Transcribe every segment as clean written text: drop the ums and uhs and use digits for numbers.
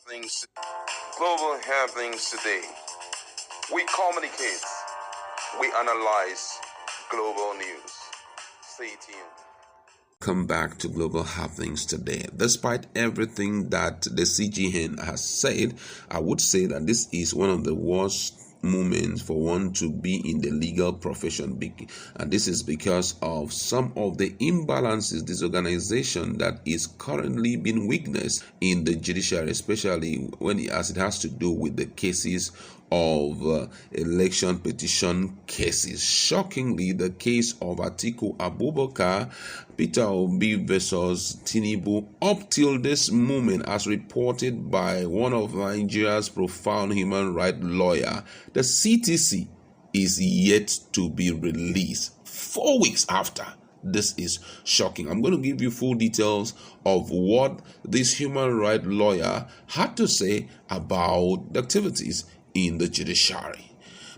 happenings, global happenings today. We communicate, we analyze global news. Stay tuned. Come back to global happenings today. Despite everything that the CGN has said, I would say that this is one of the worst moments for one to be in the legal profession, and this is because of some of the imbalances, disorganization that is currently being witnessed in the judiciary, especially as it has to do with the cases of election petition cases. Shockingly, the case of Atiku Abubakar, Peter Obi versus Tinubu, up till this moment, as reported by one of Nigeria's profound human rights lawyer, the CTC is yet to be released 4 weeks after. This is shocking. I'm going to give you full details of what this human rights lawyer had to say about the activities in the judiciary.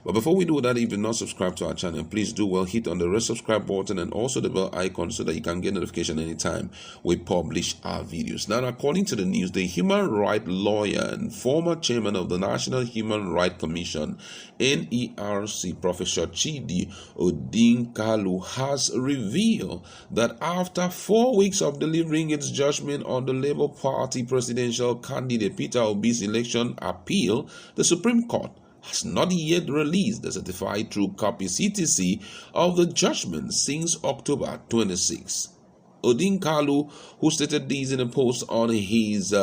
But before we do that, if you're not subscribed to our channel, please do well, hit on the red subscribe button and also the bell icon so that you can get notification anytime we publish our videos. Now, according to the news, the human rights lawyer and former chairman of the National Human Rights Commission, NERC, Professor Chidi Odinkalu, has revealed that after 4 weeks of delivering its judgment on the Labour Party presidential candidate Peter Obi's election appeal, the Supreme Court has not yet released the certified true copy CTC of the judgment since October 26. Odinkalu, who stated this in a post on his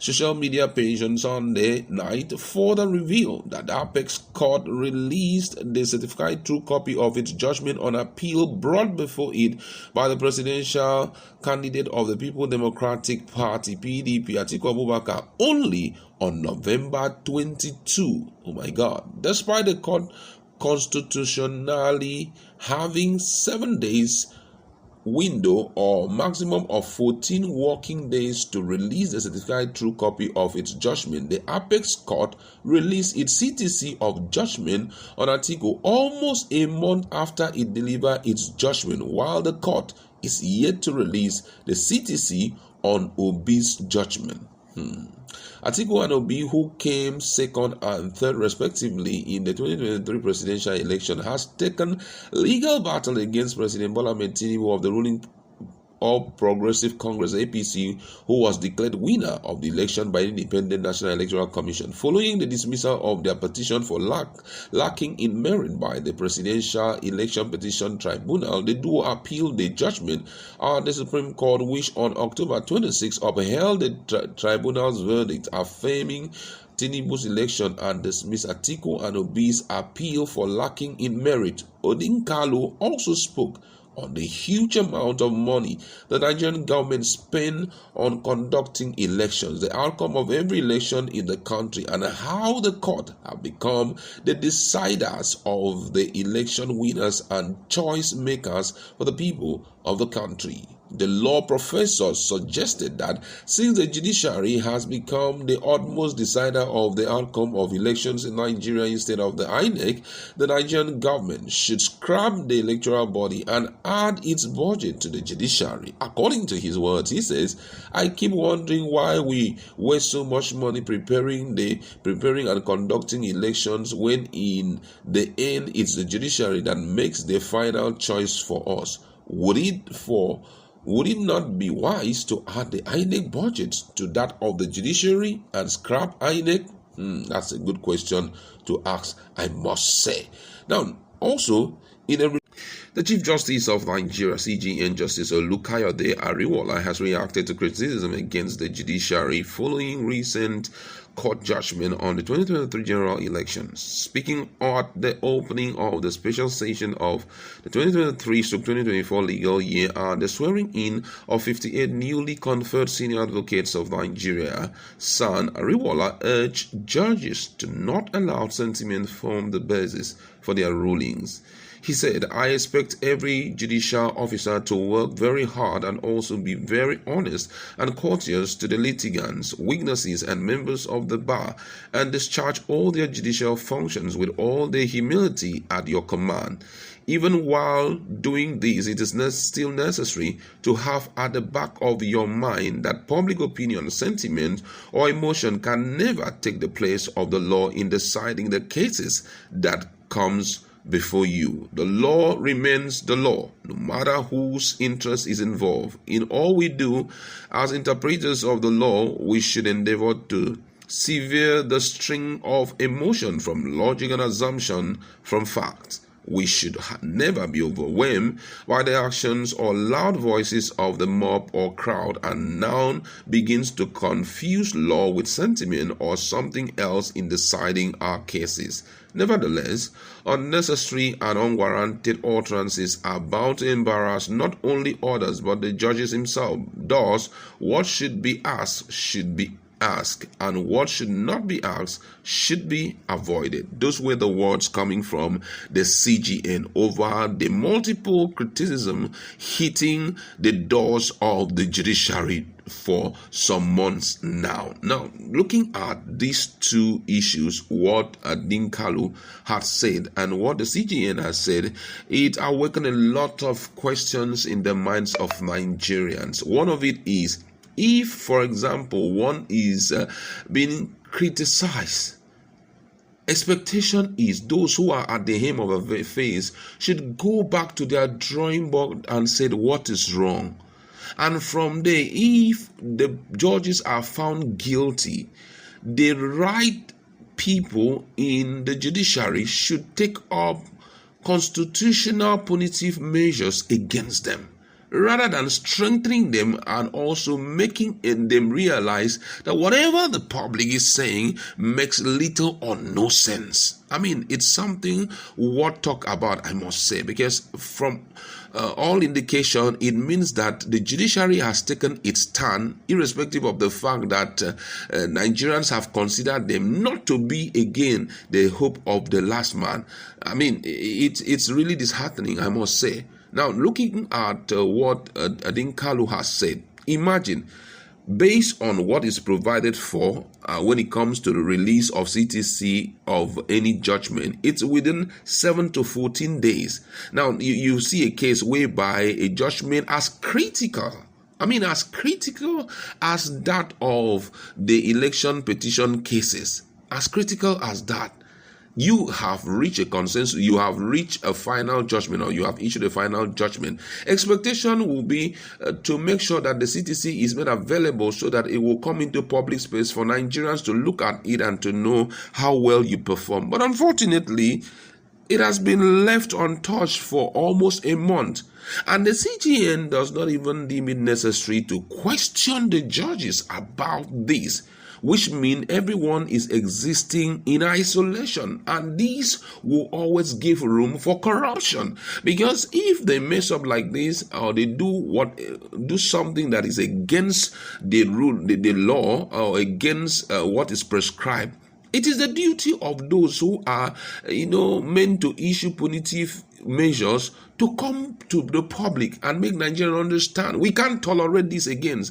social media page on Sunday night, further revealed that the Apex Court released the certified true copy of its judgment on appeal brought before it by the presidential candidate of the People Democratic Party, PDP, Atiku Abubakar, only on November 22. Oh my God. Despite the court constitutionally having 7 days window or maximum of 14 working days to release the certified true copy of its judgment, the Apex Court released its CTC of judgment on Atiku almost a month after it delivered its judgment, while the court is yet to release the CTC on Obi's judgment. Atiku and Obi, who came second and third respectively in the 2023 presidential election, has taken legal battle against President Bola Ahmed Tinubu of the ruling All Progressive Congress APC, who was declared winner of the election by the Independent National Electoral Commission, following the dismissal of their petition for lacking in merit by the Presidential Election Petition Tribunal. The duo appealed the judgment at the Supreme Court, which on October 26 upheld the tribunal's verdict affirming Tinubu's election and dismissed Atiku and Obi's appeal for lacking in merit. Odinkalu also spoke on the huge amount of money the Nigerian government spend on conducting elections, the outcome of every election in the country, and how the court have become the deciders of the election winners and choice makers for the people of the country. The law professor suggested that since the judiciary has become the utmost decider of the outcome of elections in Nigeria instead of the INEC, the Nigerian government should scrap the electoral body and add its budget to the judiciary. According to his words, he says, "I keep wondering why we waste so much money preparing and conducting elections when in the end it's the judiciary that makes the final choice for us. Would it not be wise to add the INEC budget to that of the judiciary and scrap INEC?" That's a good question to ask, I must say. Now, also, the Chief Justice of Nigeria, CGN Justice Olukayode Ariwola, has reacted to criticism against the judiciary following recent court judgment on the 2023 general elections. Speaking at the opening of the special session of the 2023-2024 legal year and the swearing in of 58 newly conferred senior advocates of Nigeria, SAN, Ariwola urged judges to not allow sentiment form the basis for their rulings. He said, I expect every judicial officer to work very hard and also be very honest and courteous to the litigants, witnesses, and members of the bar, and discharge all their judicial functions with all the humility at your command. Even while doing this, it is still necessary to have at the back of your mind that public opinion, sentiment, or emotion can never take the place of the law in deciding the cases that comes before you. The law remains the law, no matter whose interest is involved. In all we do, as interpreters of the law, we should endeavor to sever the string of emotion from logic and assumption from facts. We should never be overwhelmed by the actions or loud voices of the mob or crowd and now begins to confuse law with sentiment or something else in deciding our cases. Nevertheless, unnecessary and unwarranted utterances are bound to embarrass not only others but the judges himself. Thus, what should be asked should be asked, and what should not be asked should be avoided. Those were the words coming from the CGN over the multiple criticism hitting the doors of the judiciary for some months now. Now, looking at these two issues, what Odinkalu had said and what the CGN has said, it awakened a lot of questions in the minds of Nigerians. One of it is, if, for example, one is being criticized, expectation is those who are at the hem of a face should go back to their drawing board and say what is wrong. And from there, if the judges are found guilty, the right people in the judiciary should take up constitutional punitive measures against them, rather than strengthening them and also making them realize that whatever the public is saying makes little or no sense. I mean, it's something worth talk about, I must say, because from all indication, it means that the judiciary has taken its stand, irrespective of the fact that Nigerians have considered them not to be again the hope of the last man. I mean, it's really disheartening, I must say. Now, looking at what Odinkalu has said, imagine, based on what is provided for when it comes to the release of CTC of any judgment, it's within 7 to 14 days. Now, you see a case whereby a judgment as critical as that of the election petition cases, as critical as that, you have reached a consensus, you have reached a final judgment, or you have issued a final judgment. Expectation will be to make sure that the CTC is made available so that it will come into public space for Nigerians to look at it and to know how well you perform. But unfortunately, it has been left untouched for almost a month. And the CGN does not even deem it necessary to question the judges about this, which means everyone is existing in isolation, and this will always give room for corruption. Because if they mess up like this, or they do something that is against the rule, the law, or against what is prescribed, it is the duty of those who are, meant to issue punitive measures to come to the public and make Nigeria understand we can't tolerate this again,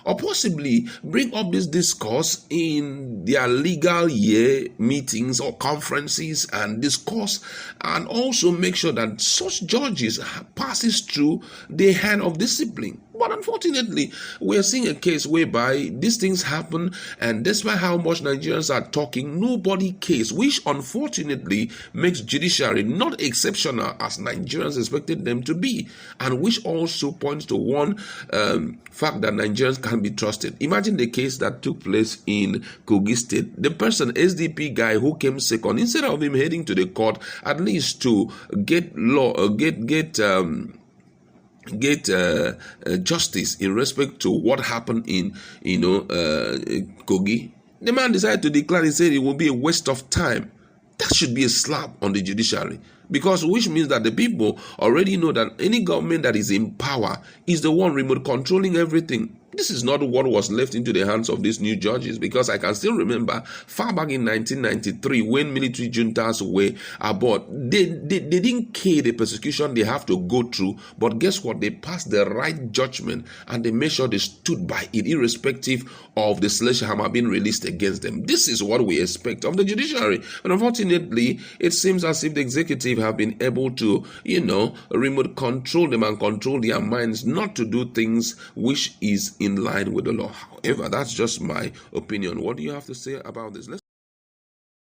or possibly bring up this discourse in their legal year meetings or conferences and discuss, and also make sure that such judges passes through the hand of discipline. But unfortunately, we are seeing a case whereby these things happen, and despite how much Nigerians are talking, nobody cares, which unfortunately makes judiciary not exceptional as Nigerians expected them to be, and which also points to one fact that Nigerians can be trusted. Imagine the case that took place in Kogi State. The person, SDP guy who came second, instead of him heading to the court at least to get justice in respect to what happened in Kogi, the man decided to declare. He said it will be a waste of time. That should be a slap on the judiciary, because which means that the people already know that any government that is in power is the one remote controlling everything. this is not what was left into the hands of these new judges, because I can still remember far back in 1993 when military juntas were aboard, they didn't care the persecution they have to go through, but guess what? They passed the right judgment and they made sure they stood by it, irrespective of the sledgehammer being released against them. This is what we expect of the judiciary. But unfortunately, it seems as if the executive have been able to, remote control them and control their minds not to do things which is in line with the law. However, that's just my opinion. What do you have to say about this?